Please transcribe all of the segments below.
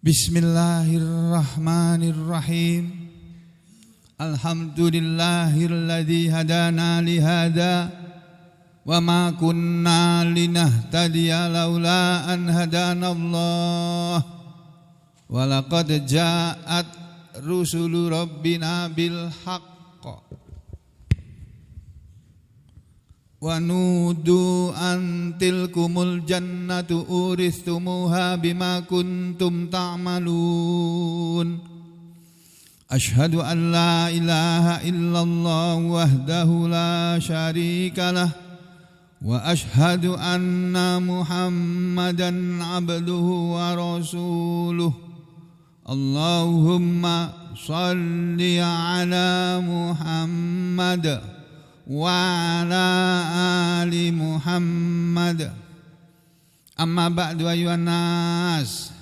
Bismillahirrahmanirrahim. Alhamdulillahilladzi hadana lihada wa ma kunna linahtadiya laula an hadanallah. Wa laqad ja'at rusulu rabbina bil haqq. Wa nudu an tilkumul jannatu uristumuha bima kuntum ta'malun. Ashhadu an la ilaha illallah wahdahu la syarika lah wa ashhadu anna Muhammadan abduhu wa rasuluh. Allahumma salli ala Muhammad wa ala ali Muhammad. Amma ba'du ayyuhan nas,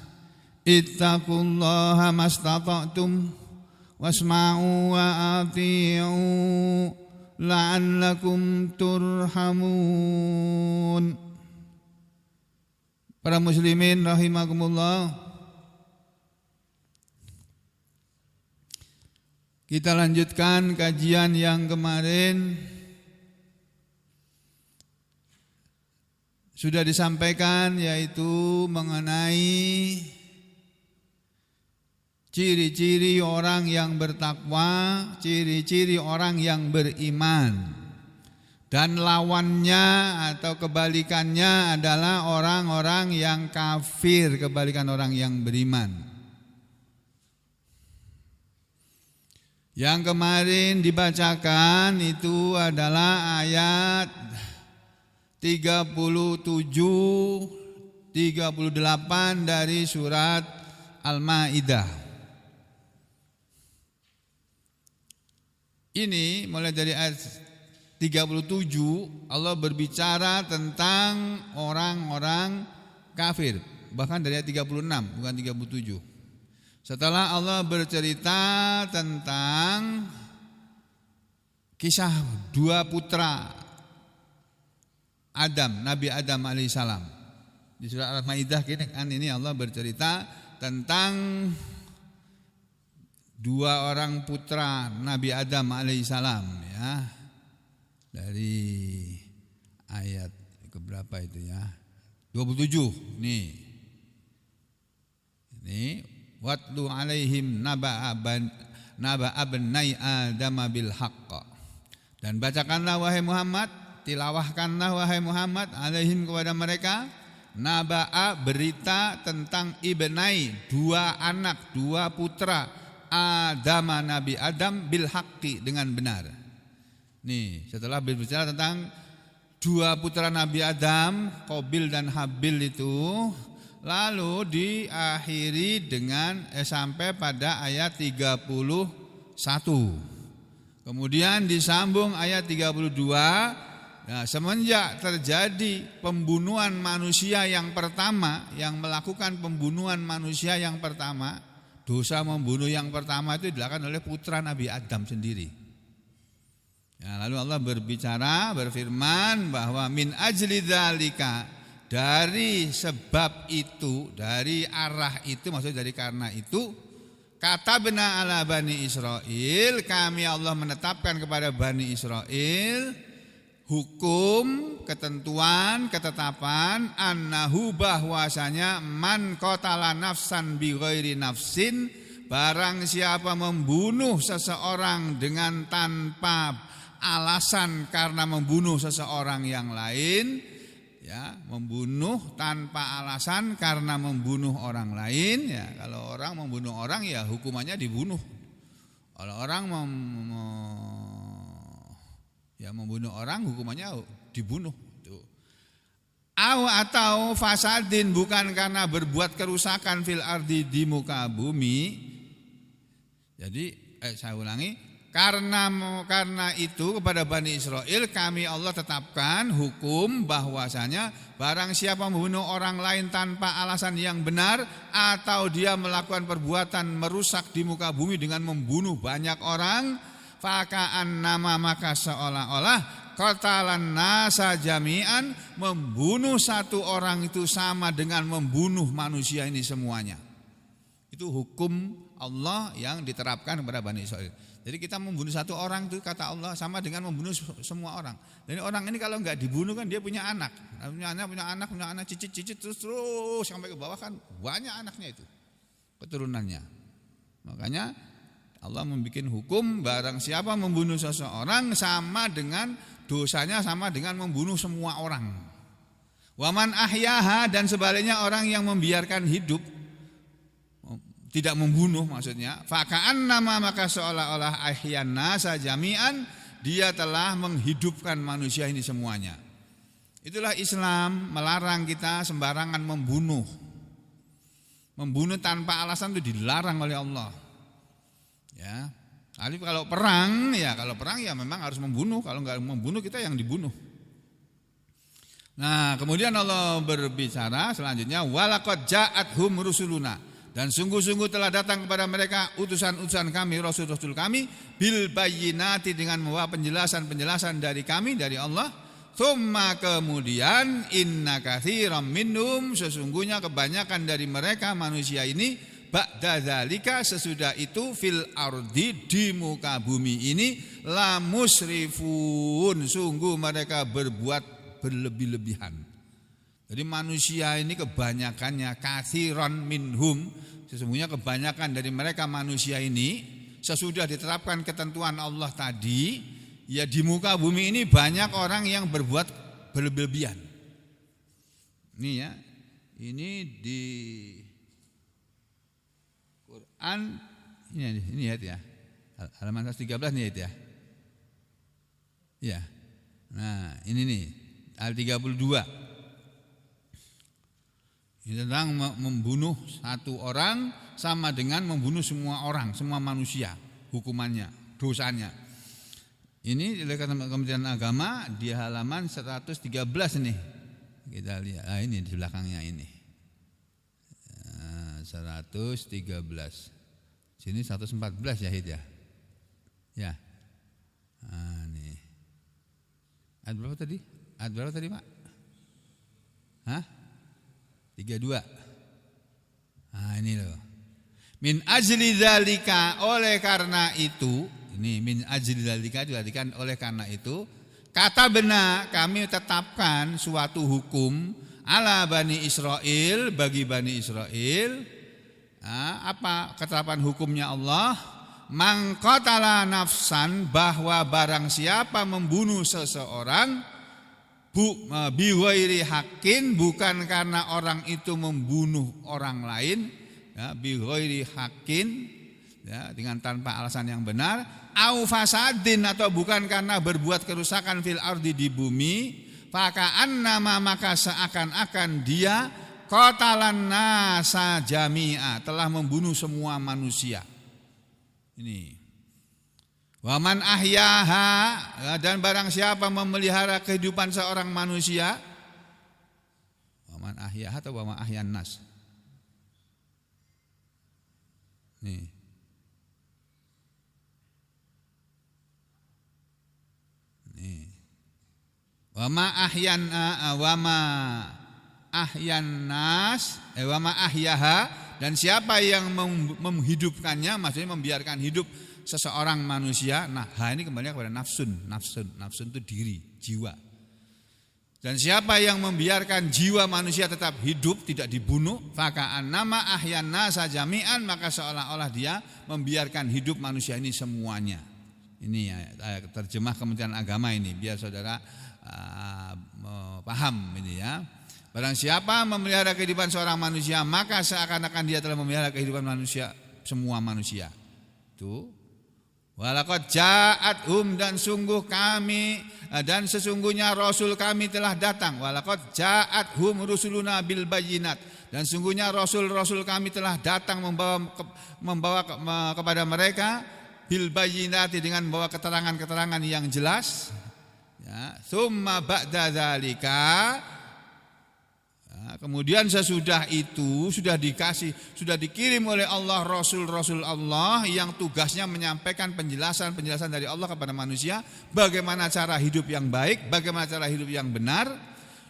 ittaqullaha mastata'tum wasma'u wa ati'u la'allakum turhamun. Para muslimin rahimakumullah, kita lanjutkan kajian yang kemarin. Sudah disampaikan, yaitu mengenai ciri-ciri orang yang bertakwa, ciri-ciri orang yang beriman. Dan lawannya atau kebalikannya adalah orang-orang yang kafir, kebalikan orang yang beriman. Yang kemarin dibacakan itu adalah ayat 37, 38 dari surat Al-Maidah. Ini mulai dari ayat 37 Allah berbicara tentang orang-orang kafir. Bahkan dari ayat 36, bukan 37. Setelah Allah bercerita tentang kisah dua putra Adam, Nabi Adam alaihissalam. Di surah Al-Maidah ini Allah bercerita tentang dua orang putra Nabi Adam alaihissalam, ya. Dari ayat keberapa itu ya? 27 nih. Ini watlu alaihim naba abnai Adam bil haqq. Dan bacakanlah wahai Muhammad, tilawahkanlah wahai Muhammad alaihim kepada mereka naba'a berita tentang ibnai dua anak, dua putra Adam, Nabi Adam bil haqqi dengan benar. Nih, setelah berbicara tentang dua putra Nabi Adam, Qabil dan Habil itu, lalu diakhiri dengan sampai pada ayat 31. Kemudian disambung ayat 32. Nah, semenjak terjadi pembunuhan manusia yang pertama, yang melakukan pembunuhan manusia yang pertama, dosa membunuh yang pertama itu dilakukan oleh putra Nabi Adam sendiri. Ya, lalu Allah berfirman bahwa min ajli dzalika, dari sebab itu, dari arah itu, maksudnya dari karena itu, katabna ala bani Israil, kami Allah menetapkan kepada bani Israil hukum, ketentuan, ketetapan annahu bahwasanya man qatala nafsan bi ghairi nafsin, barang siapa membunuh seseorang dengan tanpa alasan karena membunuh seseorang yang lain, ya, membunuh tanpa alasan karena membunuh orang lain, ya. Kalau orang membunuh orang ya hukumannya dibunuh. Kalau orang membunuh orang hukumannya dibunuh. Atau fasadin, bukan karena berbuat kerusakan fil ardi, di muka bumi. Jadi saya ulangi, karena itu kepada Bani Israel kami Allah tetapkan hukum bahwasanya barang siapa membunuh orang lain tanpa alasan yang benar, atau dia melakukan perbuatan merusak di muka bumi dengan membunuh banyak orang, fakaan nama, maka seolah-olah qatalan nasa jami'an, membunuh satu orang itu sama dengan membunuh manusia ini semuanya. Itu hukum Allah yang diterapkan kepada Bani Israil. Jadi kita membunuh satu orang itu kata Allah sama dengan membunuh semua orang. Dan orang ini kalau enggak dibunuh kan dia punya anak, cicit terus sampai ke bawah kan banyak anaknya itu keturunannya. Makanya Allah membuat hukum barang siapa membunuh seseorang sama dengan dosanya sama dengan membunuh semua orang. Waman ahyaha, dan sebaliknya orang yang membiarkan hidup, tidak membunuh maksudnya, faka'annama, maka seolah-olah ahyan nasa jami'an, dia telah menghidupkan manusia ini semuanya. Itulah Islam melarang kita sembarangan membunuh. Membunuh tanpa alasan itu dilarang oleh Allah. Ya. Tapi kalau perang ya memang harus membunuh. Kalau enggak membunuh kita yang dibunuh. Nah, kemudian Allah berbicara selanjutnya, walaqad ja'athum rusuluna, dan sungguh-sungguh telah datang kepada mereka utusan-utusan kami, rasul-rasul kami, bil bayyinati, dengan membawa penjelasan-penjelasan dari kami, dari Allah. Tsumma, kemudian, inna katsiran minhum, sesungguhnya kebanyakan dari mereka manusia ini, ba'da dzalika, sesudah itu, fil ardi, di muka bumi ini, la musrifun, sungguh mereka berbuat berlebih-lebihan. Jadi manusia ini kebanyakannya, katsiran minhum, sesungguhnya kebanyakan dari mereka manusia ini, sesudah diterapkan ketentuan Allah tadi, ya di muka bumi ini banyak orang yang berbuat berlebih-lebihan. Ini ya, ini di Quran, ini ayat ya, halaman 113 nih ayat ya. Ya, nah ini nih, ayat 32. Ini tentang membunuh satu orang sama dengan membunuh semua orang, semua manusia, hukumannya, dosanya. Ini oleh Kementerian Agama di halaman 113 nih. Kita lihat, ini di belakangnya ini. 113. Sini 114 ya, Hid ya. Ya. Nah, nih. Ayat berapa tadi, Pak? Hah? 32. Nah, ini loh. Min ajli dzalika, oleh karena itu, ini min ajli dzalika diartikan oleh karena itu, kata benar kami tetapkan suatu hukum ala Bani Israil, bagi Bani Israil. Nah, apa ketetapan hukumnya Allah? Man qatala nafsan, bahwa barang siapa membunuh seseorang, bighairi haqqin, bukan karena orang itu membunuh orang lain, ya, bighairi haqqin, ya, dengan tanpa alasan yang benar, au fasadin, atau bukan karena berbuat kerusakan fil ardi, di bumi, faka'annama, maka seakan-akan dia qatalan nasa jami'a, telah membunuh semua manusia. Ini. Waman ahyaha, dan barang siapa memelihara kehidupan seorang manusia, waman ahyaha atau waman ahyan nas. Nih. Nih. Wama ahyan nas, wama ahyaha, dan siapa yang menghidupkannya, maksudnya membiarkan hidup seseorang manusia. Nah, ini kembali kepada nafsun itu diri, jiwa. Dan siapa yang membiarkan jiwa manusia tetap hidup, tidak dibunuh, faka'annama ahyan nasa jami'an, maka seolah-olah dia membiarkan hidup manusia ini semuanya. Ini ya, terjemah Kementerian Agama ini, biar saudara paham ini ya. Barang siapa memelihara kehidupan seorang manusia, maka seakan-akan dia telah memelihara kehidupan manusia, semua manusia. Itu. Walaqad ja'athum, dan sungguh kami, dan sesungguhnya Rasul kami telah datang. Walaqad ja'athum rusuluna bil bayyinat, dan sungguhnya Rasul-Rasul kami telah datang membawa kepada mereka bil bayyinati, dengan membawa keterangan-keterangan yang jelas. Ya, tsumma ba'da dzalika, kemudian sesudah itu sudah dikirim oleh Allah Rasul-Rasul Allah yang tugasnya menyampaikan penjelasan dari Allah kepada manusia, bagaimana cara hidup yang baik, bagaimana cara hidup yang benar.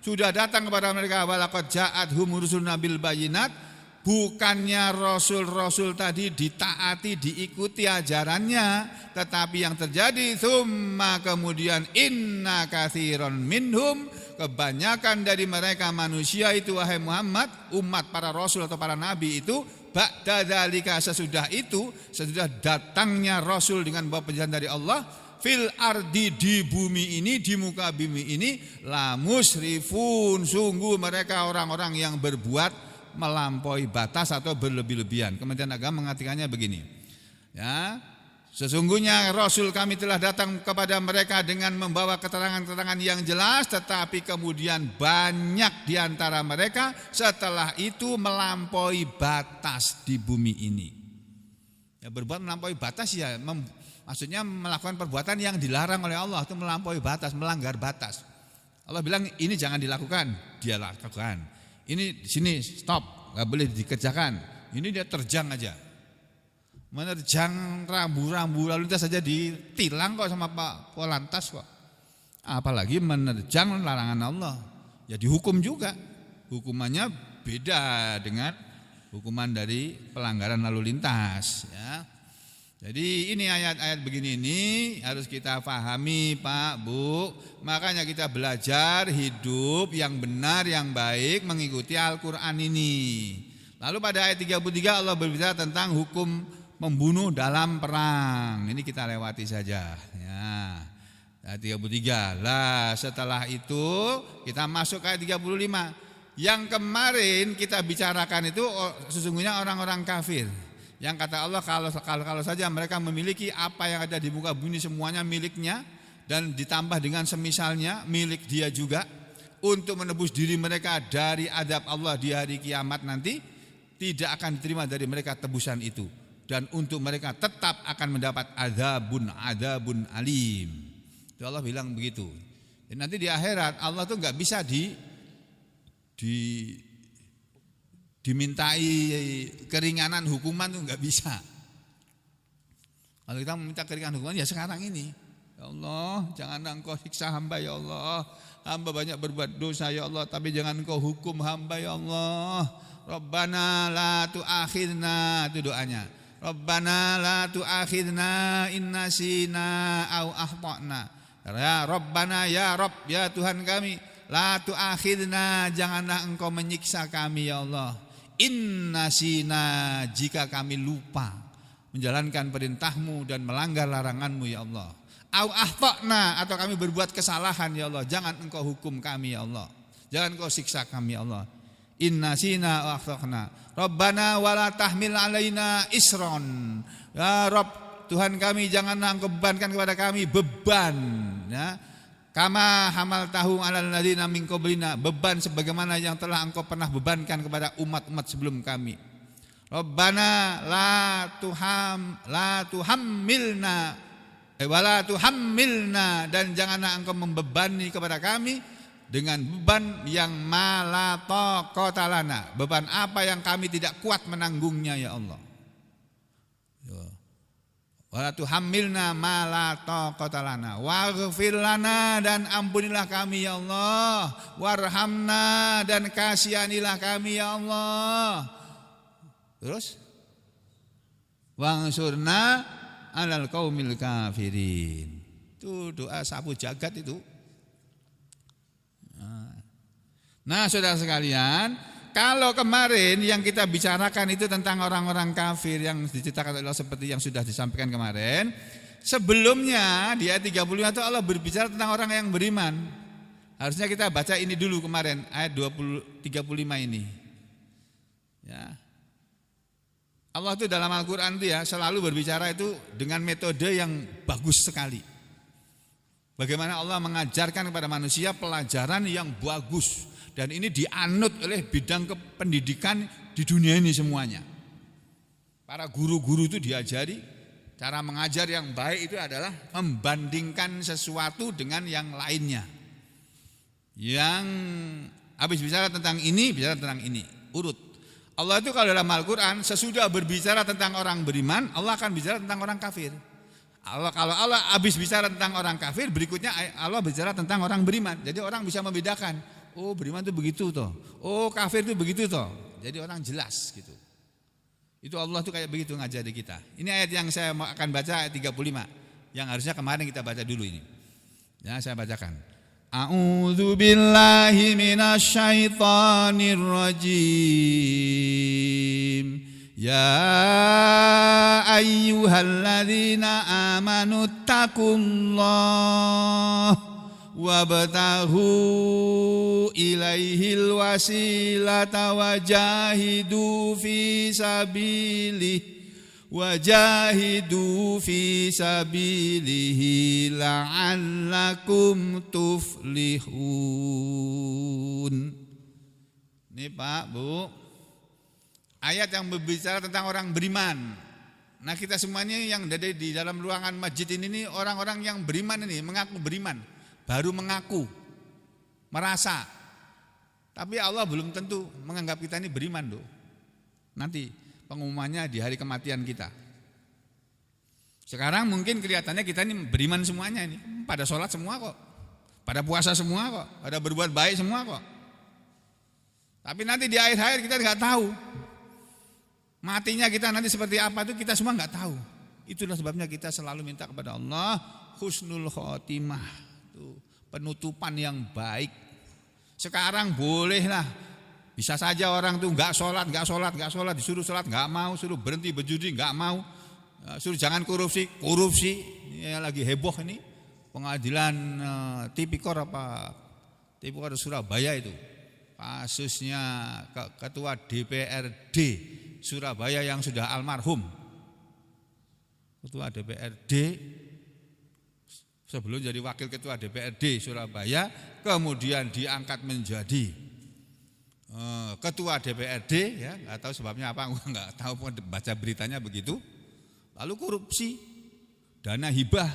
Sudah datang kepada mereka, walaqad ja'athum rusuluna bil bayyinat, Bukannya rasul-rasul tadi ditaati, diikuti ajarannya, tetapi yang terjadi tsumma kemudian inna katsiran minhum, kebanyakan dari mereka manusia itu wahai Muhammad, umat para rasul atau para nabi itu, ba'da dzalika sesudah itu, sesudah datangnya rasul dengan bawa penjelasan dari Allah, fil ardi di bumi ini, di muka bumi ini, la musrifun, sungguh mereka orang-orang yang berbuat melampaui batas atau berlebih-lebihan. Kementerian Agama mengartikannya begini. Ya, sesungguhnya Rasul kami telah datang kepada mereka dengan membawa keterangan-keterangan yang jelas, tetapi kemudian banyak di antara mereka setelah itu melampaui batas di bumi ini. Ya, berbuat melampaui batas ya, maksudnya melakukan perbuatan yang dilarang oleh Allah, itu melampaui batas, melanggar batas. Allah bilang ini jangan dilakukan, dia lakukan. Ini di sini stop, nggak boleh dikerjakan. Ini dia terjang aja, menerjang rambu-rambu lalu lintas saja ditilang kok sama Pak Polantas kok. Apalagi menerjang larangan Allah, ya dihukum juga. Hukumannya beda dengan hukuman dari pelanggaran lalu lintas. Ya. Jadi ini ayat-ayat begini ini harus kita pahami Pak, Bu. Makanya kita belajar hidup yang benar, yang baik mengikuti Al-Quran ini. Lalu pada ayat 33 Allah berbicara tentang hukum membunuh dalam perang. Ini kita lewati saja. Ya. Ayat 33. Lah setelah itu kita masuk ke ayat 35. Yang kemarin kita bicarakan itu sesungguhnya orang-orang kafir. Yang kata Allah kalau saja mereka memiliki apa yang ada di muka bumi semuanya miliknya, dan ditambah dengan semisalnya milik dia juga, untuk menebus diri mereka dari adab Allah di hari kiamat nanti, tidak akan diterima dari mereka tebusan itu, dan untuk mereka tetap akan mendapat adabun alim. Itu Allah bilang begitu. Dan nanti di akhirat Allah tuh nggak bisa dimintai keringanan hukuman tuh nggak bisa. Kalau kita meminta keringanan hukuman ya sekarang ini. Ya Allah, jangan Engkau siksa hamba ya Allah. Hamba banyak berbuat dosa ya Allah, tapi jangan Engkau hukum hamba ya Allah. Rabbana la tu'akhidna, itu doanya. Rabbana la tu'akhidna in nasina au akhtana. Ya Rabbana ya Rabb, ya Tuhan kami, la tu'akhidna, janganlah Engkau menyiksa kami ya Allah. Innasina, jika kami lupa menjalankan perintahmu dan melanggar laranganmu ya Allah. Au akhtana, atau kami berbuat kesalahan ya Allah, jangan Engkau hukum kami ya Allah, jangan Engkau siksa kami ya Allah. Innasina wa akhtana. Rabbana wala tahmil alaina isron. Ya Rabb, Tuhan kami, janganlah Engkau bebankan kepada kami beban, ya. Kama hamal tahu alal ladzina min qablina, beban sebagaimana yang telah Engkau pernah bebankan kepada umat-umat sebelum kami. Rabbana la tuhammilna, dan janganlah Engkau membebani kepada kami dengan beban yang la taqata lana, beban apa yang kami tidak kuat menanggungnya ya Allah. Wala tuhammilna ma la taqata lana waghfir lana, dan ampunilah kami ya Allah, warhamna, dan kasihanilah kami ya Allah. Terus wangsurna alal qaumil kafirin. Itu doa sapu jagat itu. Nah, saudara sekalian, kalau kemarin yang kita bicarakan itu tentang orang-orang kafir yang diceritakan oleh Allah seperti yang sudah disampaikan kemarin, sebelumnya di ayat 35 itu Allah berbicara tentang orang yang beriman. Harusnya kita baca ini dulu kemarin, ayat 35 ini. Ya. Allah itu dalam Al-Quran itu ya selalu berbicara itu dengan metode yang bagus sekali. Bagaimana Allah mengajarkan kepada manusia pelajaran yang bagus. Dan ini dianut oleh bidang kependidikan di dunia ini semuanya. Para guru-guru itu diajari cara mengajar yang baik itu adalah membandingkan sesuatu dengan yang lainnya. Yang habis bicara tentang ini, bicara tentang ini. Urut. Allah itu kalau dalam Al-Quran sesudah berbicara tentang orang beriman, Allah akan bicara tentang orang kafir. Kalau Allah habis bicara tentang orang kafir, berikutnya Allah bicara tentang orang beriman. Jadi orang bisa membedakan. Oh beriman itu begitu toh. Oh kafir itu begitu toh. Jadi orang jelas gitu. Itu Allah tuh kayak begitu ngajari kita. Ini ayat yang saya akan baca ayat 35 yang harusnya kemarin kita baca dulu ini. Ya, saya bacakan. A'udzu billahi minasyaitonir rajim. Ya ayyuhalladzina amanu taqullaha wabtaghu ilaihil wasilata wajahidu fi sabilihi la'allakum tuflihun. Ini Pak, Bu, ayat yang berbicara tentang orang beriman. Nah, kita semuanya yang ada di dalam ruangan masjid ini orang-orang yang beriman ini, mengaku beriman, baru mengaku, merasa. Tapi Allah belum tentu menganggap kita ini beriman loh. Nanti pengumumannya di hari kematian kita. Sekarang mungkin kelihatannya kita ini beriman semuanya ini, pada sholat semua kok, pada puasa semua kok, pada berbuat baik semua kok. Tapi nanti di akhir-akhir kita nggak tahu. Matinya kita nanti seperti apa itu kita semua nggak tahu. Itulah sebabnya kita selalu minta kepada Allah husnul khotimah, itu penutupan yang baik. Sekarang bolehlah, bisa saja orang tuh nggak sholat, disuruh sholat nggak mau, suruh berhenti berjudi nggak mau, suruh jangan korupsi. Ini lagi heboh ini pengadilan tipikor Surabaya itu. Kasusnya ketua DPRD Surabaya yang sudah almarhum. Ketua DPRD sebelum jadi wakil ketua DPRD Surabaya, kemudian diangkat menjadi ketua DPRD, ya nggak tahu sebabnya apa, nggak tahu, baca beritanya begitu. Lalu korupsi, dana hibah.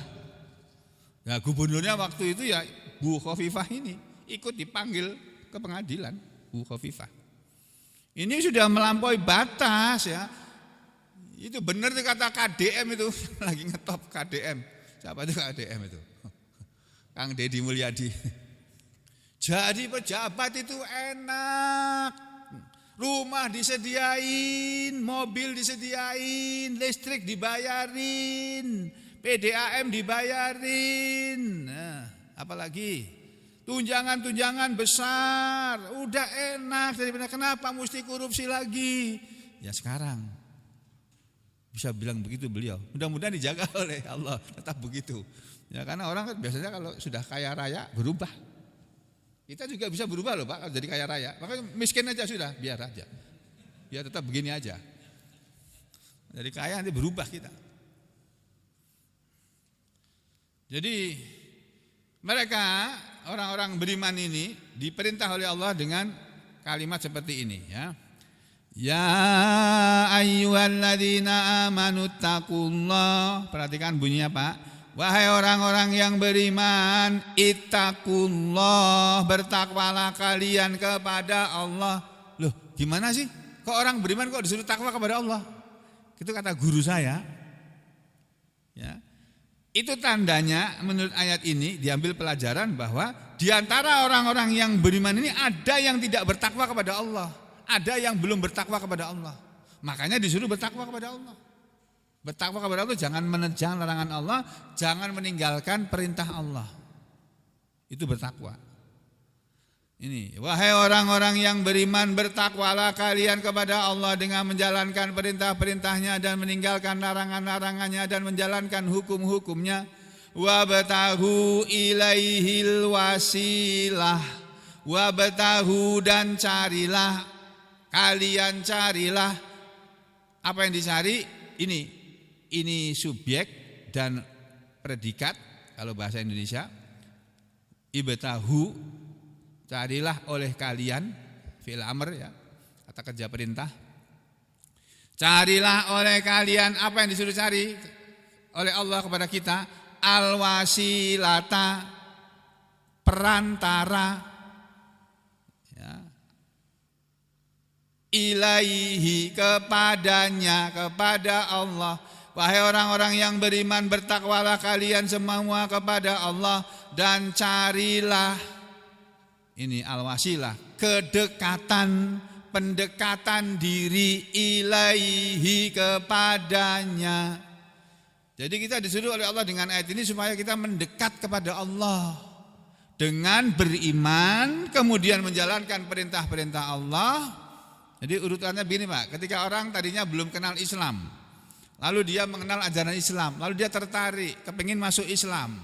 Nah, gubernurnya waktu itu ya Bu Khofifah ini ikut dipanggil ke pengadilan, Bu Khofifah. Ini sudah melampaui batas ya. Itu benar tuh kata KDM itu, lagi ngetop KDM. Siapa itu KDM itu? Kang Deddy Mulyadi. Jadi pejabat itu enak. Rumah disediain, mobil disediain, listrik dibayarin, PDAM dibayarin. Nah, apalagi tunjangan besar, udah enak, daripada kenapa mesti korupsi lagi? Ya sekarang bisa bilang begitu beliau. Mudah-mudahan dijaga oleh Allah tetap begitu. Ya karena orang kan biasanya kalau sudah kaya raya berubah. Kita juga bisa berubah loh Pak, kalau jadi kaya raya. Makanya miskin aja sudah, biar aja. Biar tetap begini aja. Jadi kaya nanti berubah kita. Jadi mereka orang-orang beriman ini diperintah oleh Allah dengan kalimat seperti ini ya. Ya ayyuhalladzina amanu taqullah. Perhatikan bunyinya Pak. Wahai orang-orang yang beriman, ittaqullah, bertakwalah kalian kepada Allah. Loh, gimana sih? Kok orang beriman kok disuruh takwa kepada Allah? Itu kata guru saya. Ya. Itu tandanya menurut ayat ini diambil pelajaran bahwa di antara orang-orang yang beriman ini ada yang tidak bertakwa kepada Allah, ada yang belum bertakwa kepada Allah. Makanya disuruh bertakwa kepada Allah. Bertakwa kepada Allah, jangan menerjang larangan Allah, jangan meninggalkan perintah Allah. Itu bertakwa. Ini, wahai orang-orang yang beriman, bertakwalah kalian kepada Allah dengan menjalankan perintah-perintahnya dan meninggalkan larangan-larangannya dan menjalankan hukum-hukumnya. Wabtaghu ilaihil wasilah. Wabtaghu, dan carilah, kalian carilah. Apa yang dicari? Ini subjek dan predikat kalau bahasa Indonesia. Ibtahu, carilah oleh kalian, fi'il amr ya, kata kerja perintah. Carilah oleh kalian, apa yang disuruh cari oleh Allah kepada kita? Al-wasilata, perantara ya. Ilaihi, kepadanya, kepada Allah. Wahai orang-orang yang beriman, bertakwalah kalian semua kepada Allah dan carilah, ini al-wasilah, kedekatan, pendekatan diri ilaihi kepadanya. Jadi kita disuruh oleh Allah dengan ayat ini supaya kita mendekat kepada Allah dengan beriman, kemudian menjalankan perintah-perintah Allah. Jadi urutannya begini Pak, ketika orang tadinya belum kenal Islam, lalu dia mengenal ajaran Islam, lalu dia tertarik, kepingin masuk Islam.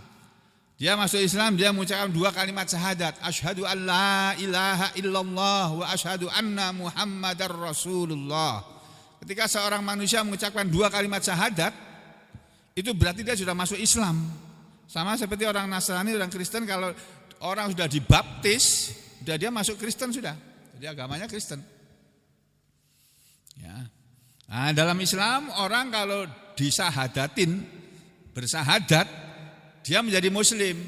Dia masuk Islam, dia mengucapkan 2 kalimat syahadat, asyhadu an la ilaha illallah wa asyhadu anna muhammadar rasulullah. Ketika seorang manusia mengucapkan 2 kalimat syahadat, itu berarti dia sudah masuk Islam. Sama seperti orang Nasrani, orang Kristen, kalau orang sudah dibaptis, sudah dia masuk Kristen sudah. Jadi agamanya Kristen. Ya. Nah, dalam Islam orang kalau disahadatin, bersahadat, dia menjadi muslim.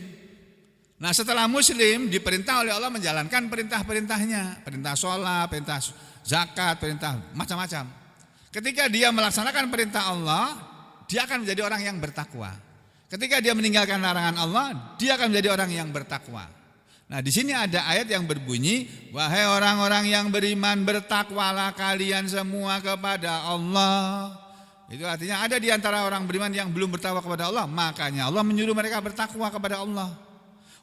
Nah, setelah muslim diperintah oleh Allah menjalankan perintah-perintahnya, perintah sholat, perintah zakat, perintah macam-macam. Ketika dia melaksanakan perintah Allah, dia akan menjadi orang yang bertakwa. Ketika dia meninggalkan larangan Allah, dia akan menjadi orang yang bertakwa. Nah, di sini ada ayat yang berbunyi, wahai orang-orang yang beriman, bertakwalah kalian semua kepada Allah. Itu artinya ada di antara orang beriman yang belum bertakwa kepada Allah, makanya Allah menyuruh mereka bertakwa kepada Allah.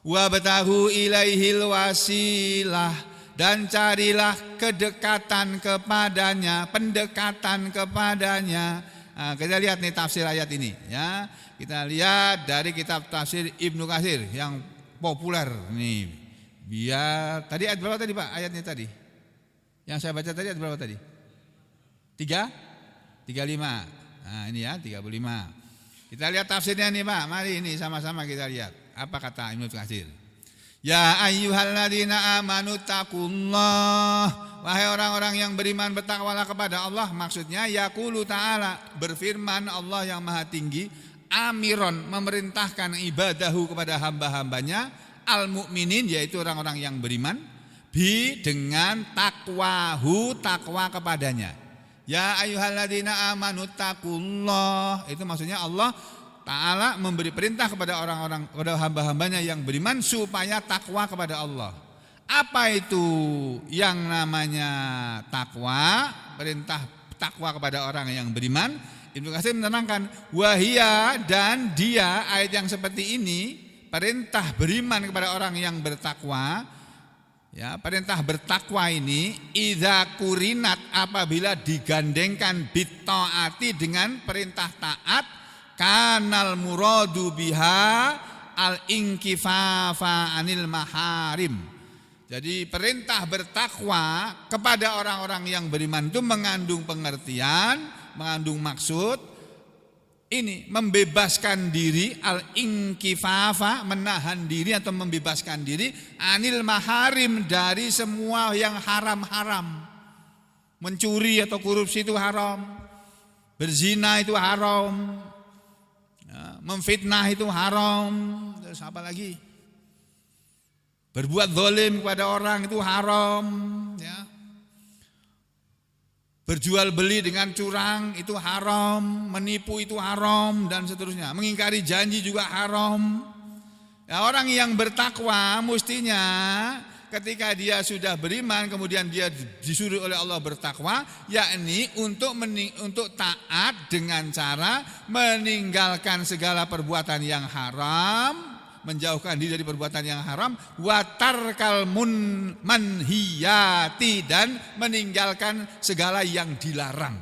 Wabtahu ilaihil wasilah, dan carilah kedekatan kepadanya, pendekatan kepadanya. Nah, kita lihat nih tafsir ayat ini ya. Kita lihat dari kitab tafsir Ibnu Katsir yang populer nih. Biar tadi ayat berapa tadi Pak? Ayatnya tadi. Yang saya baca tadi ayat berapa tadi? 35. Nah, ini ya 35. Kita lihat tafsirnya nih Pak. Mari ini sama-sama kita lihat. Apa kata Ibnu Katsir? Ya ayyuhalladzina amanu taqullah. Wahai orang-orang yang beriman, bertakwalah kepada Allah. Maksudnya yaqulu ta'ala, berfirman Allah yang maha tinggi, amiron, memerintahkan ibadahu kepada hamba-hambanya, al-mu'minin, yaitu orang-orang yang beriman, bi, dengan takwahu, takwa kepadanya. Ya ayyuhalladzina amanu taqullah. Itu maksudnya Allah Ta'ala memberi perintah kepada orang-orang, kepada hamba-hambanya yang beriman supaya takwa kepada Allah. Apa itu yang namanya takwa? Perintah takwa kepada orang yang beriman. Ibnu Katsir menerangkan, wahia, dan dia, ayat yang seperti ini, perintah beriman kepada orang yang bertakwa. Ya, perintah bertakwa ini idza kurinat, apabila digandengkan bittaati, dengan perintah taat, kanal muradu biha al inkifafa anil maharim. Jadi perintah bertakwa kepada orang-orang yang beriman itu mengandung pengertian, mengandung maksud ini, membebaskan diri, al-inkifafa, menahan diri atau membebaskan diri, anil maharim, dari semua yang haram-haram. Mencuri atau korupsi itu haram, berzina itu haram, memfitnah itu haram, terus apa lagi? Berbuat zalim kepada orang itu haram, ya. Berjual beli dengan curang itu haram, menipu itu haram, dan seterusnya. Mengingkari janji juga haram. Ya, orang yang bertakwa mestinya ketika dia sudah beriman kemudian dia disuruh oleh Allah bertakwa, yakni untuk taat dengan cara meninggalkan segala perbuatan yang haram, menjauhkan diri dari perbuatan yang haram, watarkal manhiyati, dan meninggalkan segala yang dilarang.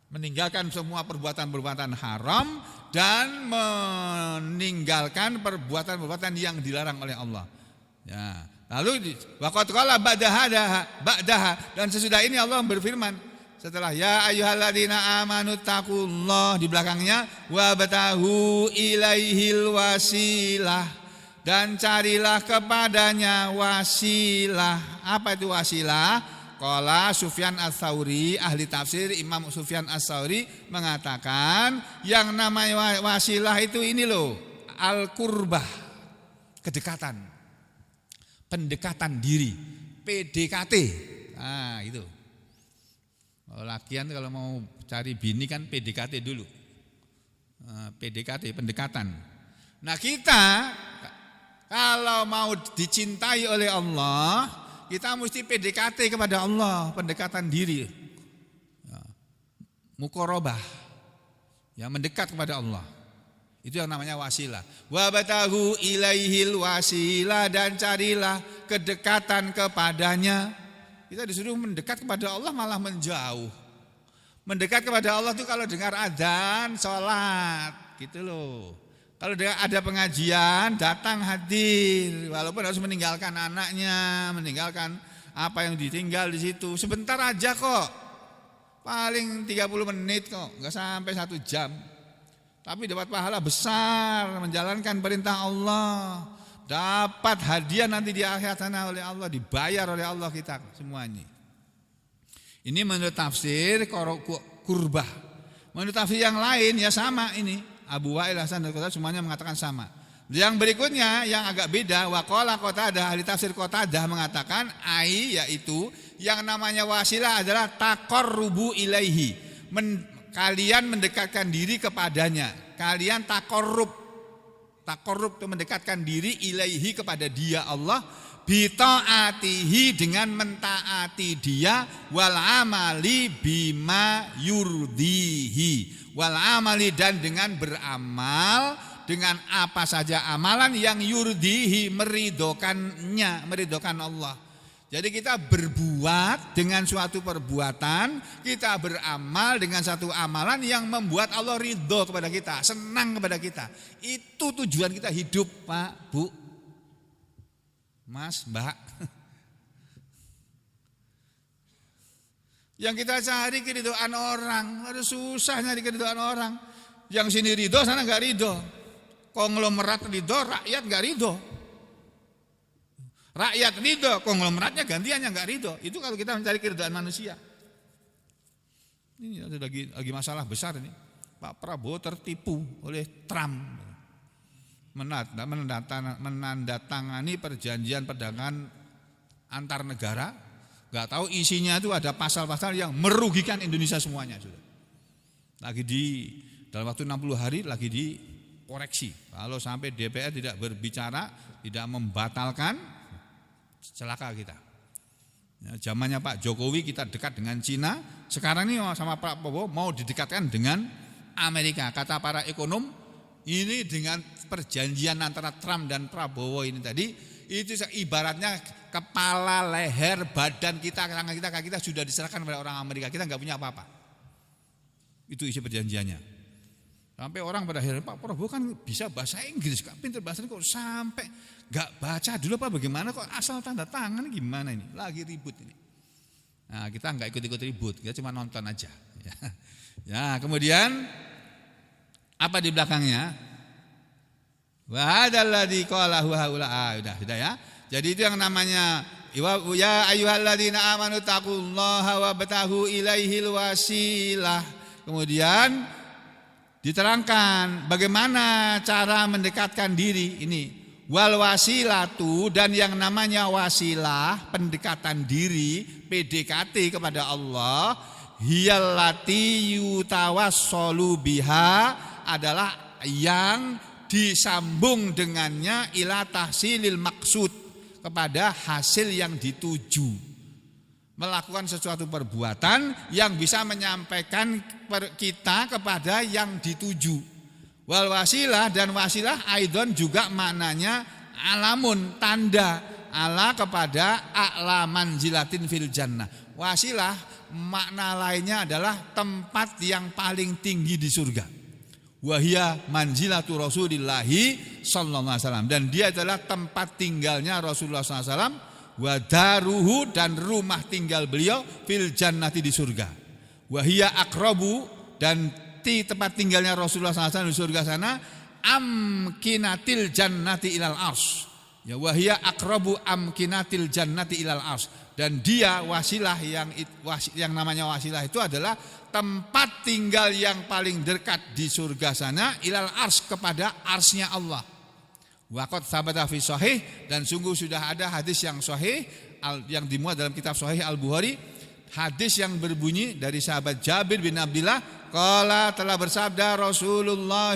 Meninggalkan semua perbuatan-perbuatan haram dan meninggalkan perbuatan-perbuatan yang dilarang oleh Allah. Ya. Lalu waqad qala ba'daha, dan sesudah ini Allah berfirman setelah ya ayyuhalladzina amanu taqullah, di belakangnya wabtahu ilaihil wasilah, dan carilah kepadanya wasilah. Apa itu wasilah? Qala Sufyan Ats-Tsauri, ahli tafsir Imam Sufyan Ats-Tsauri mengatakan yang namanya wasilah itu ini loh, al-qurbah, kedekatan, pendekatan diri, PDKT. Nah, itu. Lagian kalau mau cari bini kan PDKT dulu. PDKT, pendekatan. Nah, kita kalau mau dicintai oleh Allah, kita mesti PDKT kepada Allah, pendekatan diri. Ya. Muqarabah. Ya, mendekat kepada Allah. Itu yang namanya wasilah. Wabtahu ilaihil wasilah, dan carilah kedekatan kepadanya. Kita disuruh mendekat kepada Allah malah menjauh. Mendekat kepada Allah itu kalau dengar adzan, sholat, gitu loh. Kalau ada pengajian, datang hadir, walaupun harus meninggalkan anaknya, meninggalkan apa yang ditinggal di situ. Sebentar aja kok, paling 30 menit kok, nggak sampai 1 jam. Tapi dapat pahala besar menjalankan perintah Allah. Dapat hadiah nanti di akhirat sana oleh Allah, dibayar oleh Allah kita semuanya. Ini menurut tafsir kurbah. Menurut tafsir yang lain ya sama ini. Abu Wa'il, Hasan dan Qatadah semuanya mengatakan sama. Yang berikutnya yang agak beda, waqala Qatadah, ahli tafsir Qatadah mengatakan yaitu yang namanya wasilah adalah taqarrubu ilaihi. Kalian mendekatkan diri kepadanya. Kalian taqarrub itu mendekatkan diri ilaihi kepada dia Allah, bita'atihi dengan mentaati dia, wal amali bima yurdihi, wal amali dan dengan beramal dengan apa saja amalan yang yurdihi, meridhokan Allah. Jadi kita berbuat dengan suatu perbuatan, kita beramal dengan satu amalan yang membuat Allah ridho kepada kita, senang kepada kita. Itu tujuan kita hidup, Pak, Bu, Mas, Mbak. Yang kita cari keridhaan orang, harus susah nyari keridhaan orang. Yang sini ridho, sana enggak ridho. Konglomerat ridho, rakyat enggak ridho. Rakyat ridho, konglomeratnya gantiannya enggak ridho. Itu kalau kita mencari keridhaan manusia. Ini ada lagi masalah besar ini. Pak Prabowo tertipu oleh Trump. Menandatangani perjanjian perdagangan antar negara. Enggak tahu isinya itu ada pasal-pasal yang merugikan Indonesia semuanya sudah. Dalam waktu 60 hari lagi dikoreksi. Kalau sampai DPR tidak berbicara, tidak membatalkan, celaka kita. Ya, zamannya Pak Jokowi kita dekat dengan Cina, sekarang ini sama Pak Prabowo mau didekatkan dengan Amerika. Kata para ekonom, ini dengan perjanjian antara Trump dan Prabowo ini tadi, itu ibaratnya kepala, leher, badan kita, tangan kita, kaki kita sudah diserahkan kepada orang Amerika. Kita enggak punya apa-apa. Itu isi perjanjiannya. Sampai orang pada akhirnya, Pak Prabowo kan bisa bahasa Inggris, kok pintar bahasa Inggris, kok sampai enggak baca dulu apa bagaimana, kok asal tanda tangan gimana ini? Lagi ribut ini. Nah, kita enggak ikut-ikut ribut, kita cuma nonton aja. Ya, kemudian apa di belakangnya? Wa hadzalladzi qalahu haula. Sudah ya. Jadi itu yang namanya ya ayyuhalladzina amanu taqullaha wabtahu ilaihil wasilah. Kemudian diterangkan bagaimana cara mendekatkan diri ini. Wal wasilatu, dan yang namanya wasilah, pendekatan diri, PDKT kepada Allah, hiyallati yutawassalu biha, adalah yang disambung dengannya ila tahsilil maksud, kepada hasil yang dituju. Melakukan sesuatu perbuatan yang bisa menyampaikan kita kepada yang dituju. Wal wasilah, dan wasilah aidon juga maknanya alamun, tanda, ala kepada a'la manzilatin fil jannah. Wasilah makna lainnya adalah tempat yang paling tinggi di surga. Wahia manzilatu Rasulillahi sallallahu alaihi wasallam, dan dia adalah tempat tinggalnya Rasulullah sallallahu alaihi wasallam, wa daruhu, dan rumah tinggal beliau fil jannati, di surga. Wahia aqrabu, dan tempat tinggalnya Rasulullah sallallahu alaihi wasallam di surga sana, amkinatil jannati ilal ars. Ya, wahia aqrabu amkinatil jannati ilal ars, dan dia wasilah yang namanya wasilah itu adalah tempat tinggal yang paling dekat di surga sana, ilal ars, kepada arsnya Allah. Waqad sabata fi sahih, dan sungguh sudah ada hadis yang sahih yang dimuat dalam kitab Sahih Al-Bukhari, hadis yang berbunyi dari sahabat Jabir bin Abdullah, qala, telah bersabda Rasulullah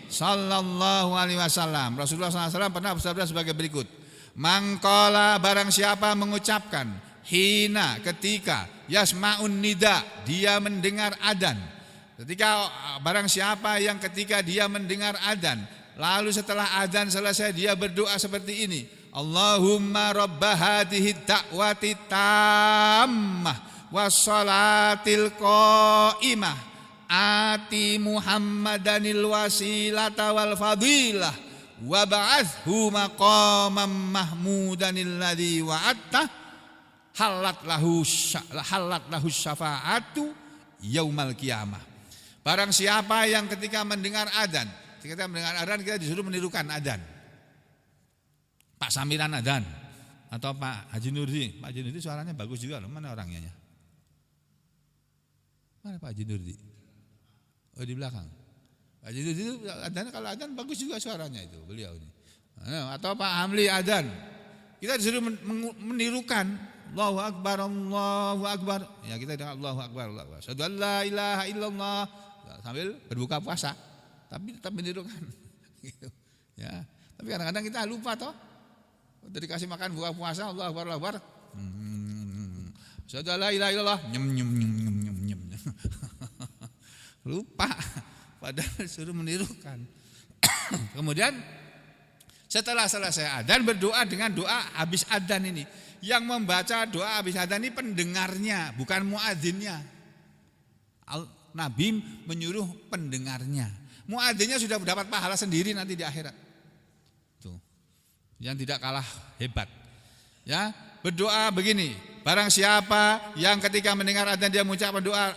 sallallahu alaihi wasallam. Rasulullah sallallahu alaihi wasallam pernah bersabda sebagai berikut, Mangkola barang siapa mengucapkan, hina ketika, yasma'un nida, dia mendengar adzan. Ketika barang siapa yang ketika dia mendengar adzan, lalu setelah adzan selesai dia berdoa seperti ini. Allahumma rabba hadhihi da'wati tammah wassalatil qaimah ati Muhammadanil wasilata wal fadilah wa ba'athhu maqamam mahmudanil ladzi wa'atta halat lahu syafa'atu yaumal qiyamah. Barang siapa yang ketika mendengar adzan, kita disuruh menirukan adzan. Pak Samiran adzan atau Pak Haji Nurdi. Pak Haji Nurdi suaranya bagus juga loh. Mana orangnya? Mana Pak Haji Nurdi? Oh, di belakang. Pak Haji Nurdi itu adzan, kalau adzan bagus juga suaranya itu beliau ini. Atau Pak Hamli adzan. Kita disuruh menirukan Allahu Akbar, Allahu Akbar. Ya kita dengar Allahu Akbar, Allahu Akbar. Asyhadu an la ilaha illallah sambil berbuka puasa. Tapi tetap menirukan. Ya. Tapi kadang-kadang kita lupa toh. Udah dikasih makan buka puasa, Allahu Akbar, Allahu Akbar. Asyhadu an la ilaha illallah. Nyem. Lupa. Padahal suruh menirukan. Kemudian setelah selesai adzan berdoa dengan doa habis adzan ini. Yang membaca doa habis adzan ini pendengarnya, bukan muadzinnya. Nabi menyuruh pendengarnya. Muadzinnya sudah mendapat pahala sendiri nanti di akhirat. Tuh. Yang tidak kalah hebat. Ya, berdoa begini. Barang siapa yang ketika mendengar adzan dia mengucapkan doa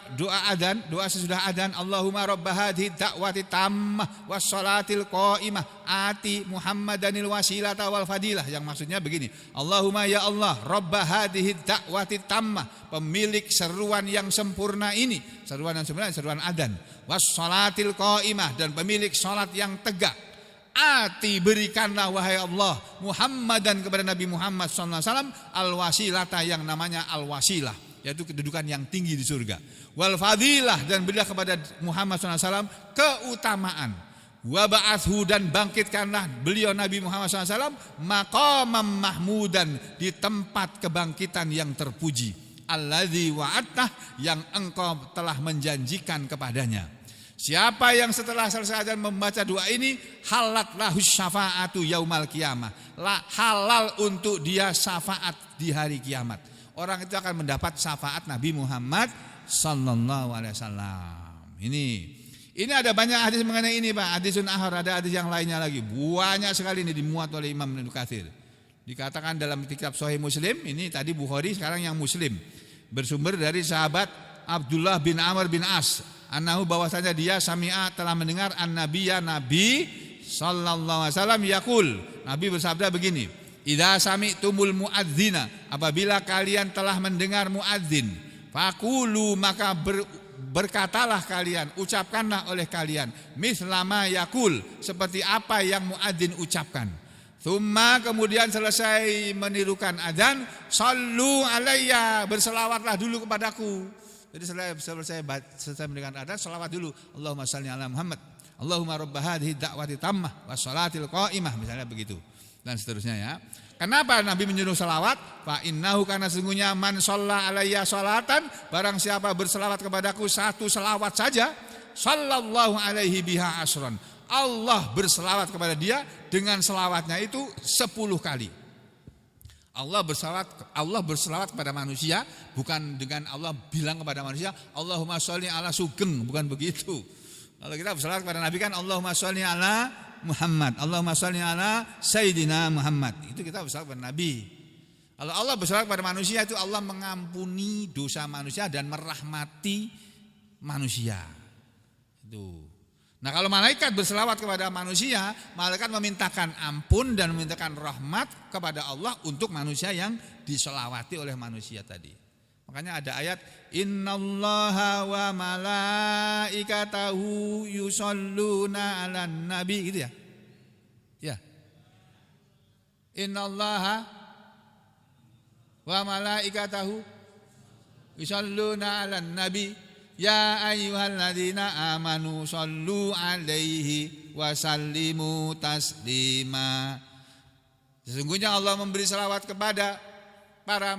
adzan, doa sesudah adzan, Allahumma rabba hadhihi da'wati tammah wassalatil qaimah ati Muhammadanil wasilata wal fadilah. Yang maksudnya begini, Allahumma ya Allah, rabba hadhihi da'wati tammah, pemilik seruan yang sempurna ini, seruan yang sempurna, seruan adzan, wassalatil qaimah, dan pemilik salat yang tegak. Ati berikanlah wahai Allah Muhammadan kepada Nabi Muhammad sallallahu alaihi wasallam al-wasilata, yang namanya al-wasilah, yaitu kedudukan yang tinggi di surga. Wal fadilah, dan berilah kepada Muhammad sallallahu alaihi wasallam keutamaan. Wa ba'athu, dan bangkitkanlah beliau Nabi Muhammad sallallahu alaihi wasallam maqamam mahmudan, di tempat kebangkitan yang terpuji. Alladzi wa'attah, yang engkau telah menjanjikan kepadanya. Siapa yang setelah selesai adzan membaca doa ini, halat lahus syafa'atu yaumal qiyamah, halal untuk dia syafaat di hari kiamat. Orang itu akan mendapat syafaat Nabi Muhammad sallallahu alaihi wasallam. Ini ada banyak hadis mengenai ini, Pak. Hadisun ahar, ada hadis yang lainnya lagi. Banyak sekali ini dimuat oleh Imam Ibnu Katsir. Dikatakan dalam kitab Sahih Muslim, ini tadi Bukhari, sekarang yang Muslim. Bersumber dari sahabat Abdullah bin Amr bin As. Annahu, bahwasanya dia sami'a, telah mendengar an-nabiyya, Nabi sallallahu alaihi wasallam yaqul, Nabi bersabda begini, idza sami'tumul muadzina, apabila kalian telah mendengar muadzin, faqulu, maka berkatalah kalian, ucapkanlah oleh kalian, mislama yaqul, seperti apa yang muadzin ucapkan. Tsumma, kemudian selesai menirukan adzan, sallu alayya, berselawatlah dulu kepadaku. Jadi selesai mendengar adzan, selawat dulu. Allahumma shalli ala Muhammad. Allahumma rabba hadhihi da'wati tammah wassalatil qaimah, misalnya begitu. Dan seterusnya ya. Kenapa Nabi menyuruh selawat? Fa innahu, karena sesungguhnya man shalla alayya salatan, barang siapa berselawat kepadaku satu selawat saja, sallallahu alaihi biha asran, Allah berselawat kepada dia dengan selawatnya itu 10 kali. Allah berselawat kepada manusia, bukan dengan Allah bilang kepada manusia Allahumma sholli ala Sugeng, bukan begitu. Kalau kita berselawat kepada Nabi kan Allahumma sholli ala Muhammad, Allahumma sholli ala Sayyidina Muhammad. Itu kita berselawat kepada Nabi. Kalau Allah berselawat kepada manusia, itu Allah mengampuni dosa manusia dan merahmati manusia. Itu. Nah, kalau malaikat berselawat kepada manusia, malaikat memintakan ampun dan memintakan rahmat kepada Allah untuk manusia yang diselawati oleh manusia tadi. Makanya ada ayat innallaha wa malaikatahu yusholluna 'alan nabi, gitu ya. Ya. Innallaha wa malaikatahu yusholluna 'alan nabi. Ya ayyuhalladzina amanu shollu alaihi wa sallimu taslima. Sesungguhnya Allah memberi salawat kepada para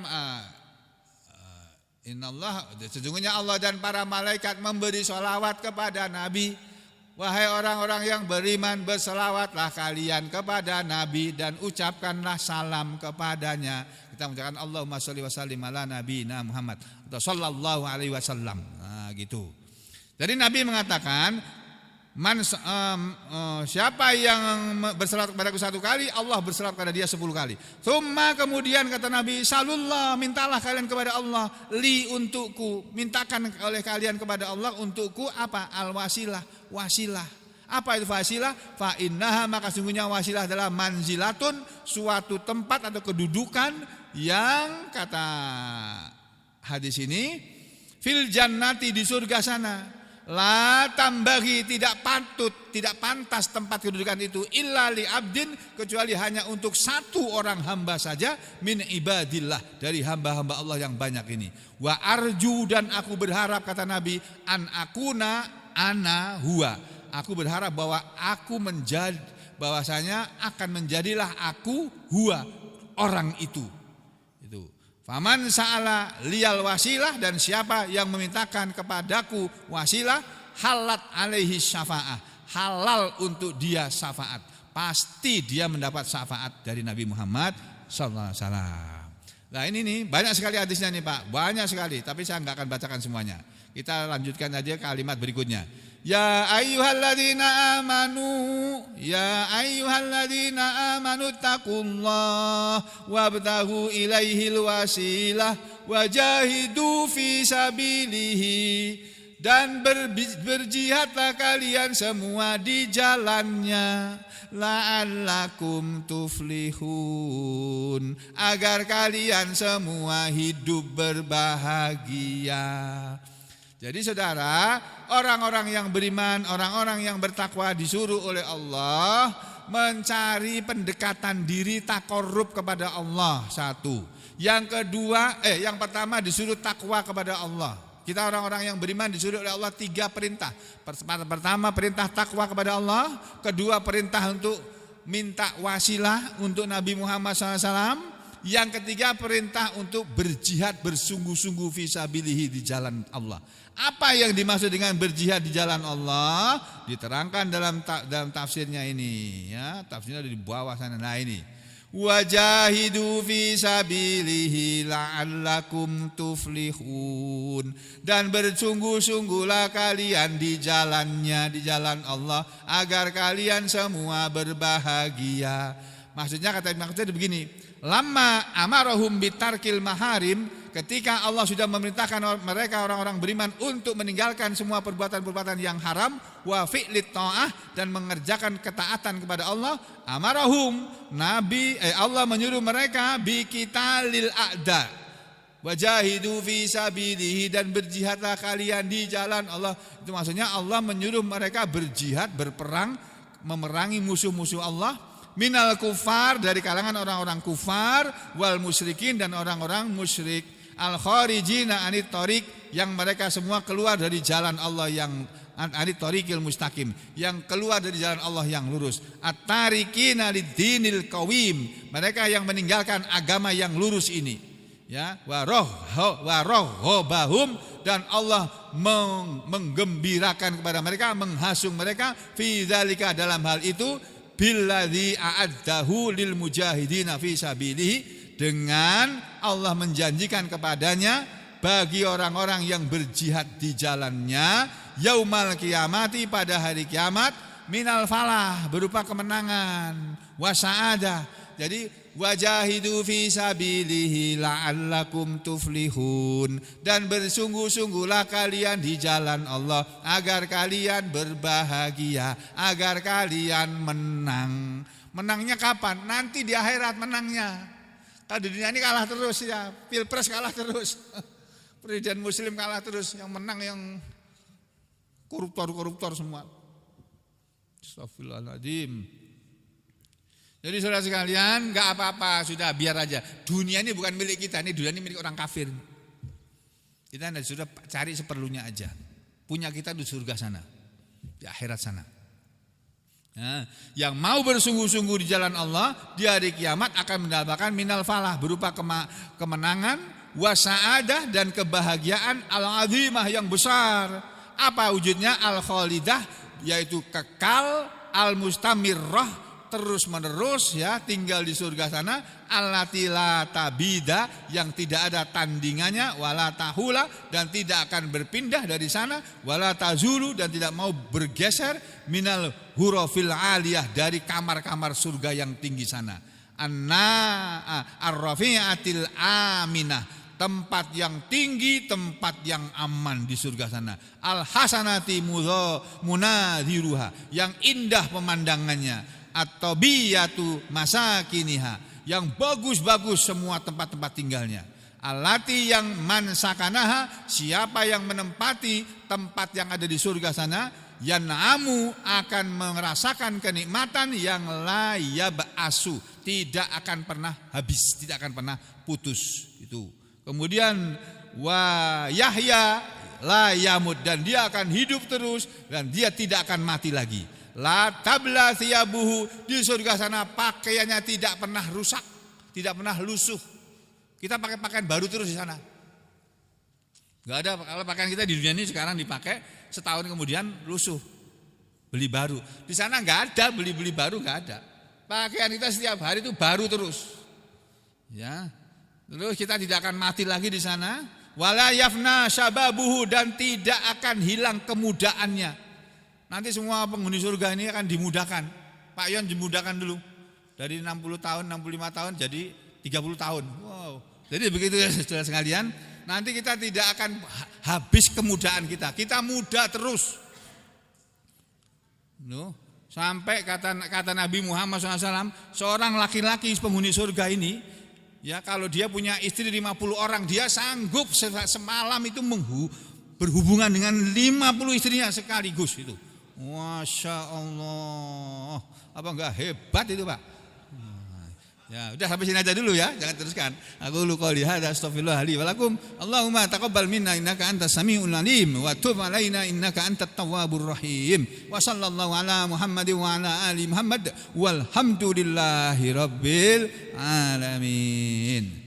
sesungguhnya Allah dan para malaikat memberi salawat kepada Nabi. Wahai orang-orang yang beriman, berselawatlah kalian kepada Nabi dan ucapkanlah salam kepadanya. Kita mengucapkan Allahumma sholli wa sallim ala nabiyina Muhammad atau sallallahu alaihi wasallam. Nah, gitu. Jadi Nabi mengatakan, siapa yang berselawat kepadaku 1 kali, Allah berselawat kepada dia 10 kali. Tsumma, kemudian kata Nabi, salullah, mintalah kalian kepada Allah, li, untukku, mintakan oleh kalian kepada Allah untukku apa? Al-wasilah, wasilah. Apa itu wasilah? Fa innaha, maka sungguhnya wasilah adalah manzilatun, suatu tempat atau kedudukan yang kata hadis ini fil jannati, di surga sana. La tambagi, tidak patut, tidak pantas tempat kedudukan itu illa li abdin, kecuali hanya untuk 1 orang hamba saja, min ibadillah, dari hamba-hamba Allah yang banyak ini. Wa arju, dan aku berharap, kata Nabi, an akuna ana huwa, aku berharap bahwa aku menjadi, bahwasanya akan menjadilah aku huwa, orang itu. Faman sa'ala liyal wasilah, dan siapa yang memintakan kepadaku wasilah, halat alaihi syafa'ah, halal untuk dia syafaat. Pasti dia mendapat syafaat dari Nabi Muhammad sallallahu alaihi wasallam. Nah ini nih banyak sekali hadisnya nih Pak, banyak sekali, tapi saya enggak akan bacakan semuanya. Kita lanjutkan aja kalimat berikutnya. Ya ayyuhalladzina amanu taqullah wabtaghu ilaihil wasilah wajahidu fi sabilihi, dan berjihadlah kalian semua di jalannya, la'allakum tuflihun, agar kalian semua hidup berbahagia. Jadi saudara, orang-orang yang beriman, orang-orang yang bertakwa disuruh oleh Allah mencari pendekatan diri, takorup kepada Allah, 1. Yang kedua, yang pertama disuruh takwa kepada Allah. Kita orang-orang yang beriman disuruh oleh Allah 3 perintah. Pertama perintah takwa kepada Allah, kedua perintah untuk minta wasilah untuk Nabi Muhammad SAW, yang ketiga perintah untuk berjihad bersungguh-sungguh fisabilihi, di jalan Allah. Apa yang dimaksud dengan berjihad di jalan Allah diterangkan dalam tafsirnya ini, ya, tafsirnya ada di bawah sana. Nah ini, wajahidu fisabilihi la'allakum tuflihun, dan bersungguh-sungguhlah kalian di jalannya, di jalan Allah, agar kalian semua berbahagia. Maksudnya begini, lama amarahum bitarkil maharim, ketika Allah sudah memerintahkan mereka orang-orang beriman untuk meninggalkan semua perbuatan-perbuatan yang haram, wa fi'lit ta'ah, dan mengerjakan ketaatan kepada Allah, amarahum, Allah menyuruh mereka biqitalil a'da, wajahidu fi sabilihi, dan berjihadlah kalian di jalan Allah. Itu maksudnya Allah menyuruh mereka berjihad, berperang, memerangi musuh-musuh Allah, minal kufar, dari kalangan orang-orang kufar, wal musyrikin, dan orang-orang musyrik, al kharijina anit thoriq, yang mereka semua keluar dari jalan Allah yang anit thoriqil mustaqim, yang keluar dari jalan Allah yang lurus, at-tarikina lid-dinil qawim, mereka yang meninggalkan agama yang lurus ini, ya, wa rohobahum, dan Allah menggembirakan kepada mereka, menghasung mereka, fi dzalika, dalam hal itu, billadzi a'addahu lil mujahidina fi sabilihi, dengan Allah menjanjikan kepadanya bagi orang-orang yang berjihad di jalannya, yaumal qiyamati, pada hari kiamat, minal falah, berupa kemenangan, wasa'adah. Jadi wajahidu fi sabilihi la'allakum tuflihun, dan bersungguh-sungguhlah kalian di jalan Allah agar kalian berbahagia, agar kalian menang. Menangnya kapan? Nanti di akhirat menangnya. Kalau di dunia ini kalah terus, ya, pilpres kalah terus, presiden muslim kalah terus, yang menang yang koruptor semua. Astagfirullahaladzim. Jadi saudara sekalian, enggak apa-apa, sudah biar aja. Dunia ini bukan milik kita, ini dunia ini milik orang kafir. Kita sudah cari seperlunya aja. Punya kita di surga sana, di akhirat sana. Nah, yang mau bersungguh-sungguh di jalan Allah di hari kiamat akan mendapatkan minal falah, berupa kemenangan, wasaadah, dan kebahagiaan al-azimah yang besar. Apa wujudnya? Al-khalidah, yaitu kekal, al-mustamirrah, terus menerus, ya, tinggal di surga sana, allati la tabida, yang tidak ada tandingannya, wala tahula, dan tidak akan berpindah dari sana, wala tazulu, dan tidak mau bergeser, minal hurufil aliyah, dari kamar-kamar surga yang tinggi sana, ar-rafi'atil aminah, tempat yang tinggi, tempat yang aman di surga sana, al-hasanati munadhiruha, yang indah pemandangannya, at-tabiyatu masakiniha, yang bagus-bagus semua tempat-tempat tinggalnya, allati, yang mansakanaha, siapa yang menempati tempat yang ada di surga sana, yan'amu, akan merasakan kenikmatan yang la yab'asu, tidak akan pernah habis, tidak akan pernah putus. Itu. Kemudian wa yahya la yamut, dan dia akan hidup terus dan dia tidak akan mati lagi. La tabla thiyabuhu, di surga sana pakaiannya tidak pernah rusak, tidak pernah lusuh. Kita pakai pakaian baru terus di sana. Enggak ada, kalau pakaian kita di dunia ini sekarang dipakai, setahun kemudian lusuh, beli baru. Di sana enggak ada beli baru, enggak ada. Pakaian kita setiap hari itu baru terus. Ya. Terus kita tidak akan mati lagi di sana. Wala yafna syababuhu, dan tidak akan hilang kemudaannya. Nanti semua penghuni surga ini akan dimudahkan. Pak Yon dimudahkan dulu. Dari 60 tahun, 65 tahun jadi 30 tahun. Wow. Jadi begitu ya saudara sekalian. Nanti kita tidak akan habis kemudahan kita. Kita muda terus. Sampai kata Nabi Muhammad SAW, seorang laki-laki penghuni surga ini, ya, kalau dia punya istri 50 orang, dia sanggup semalam itu berhubungan dengan 50 istrinya sekaligus itu. Masya Allah, apa enggak hebat itu Pak? Ya, udah sampai sini aja dulu ya, jangan teruskan. Aku lu qouli hadza astaghfirullah li wa lakum. Allahumma taqabbal minna innaka antas samiul alim wa tub alaina innaka antat tawwabur rahim. Wa sallallahu ala Muhammadin wa ala ali Muhammad walhamdulillahi rabbil alamin.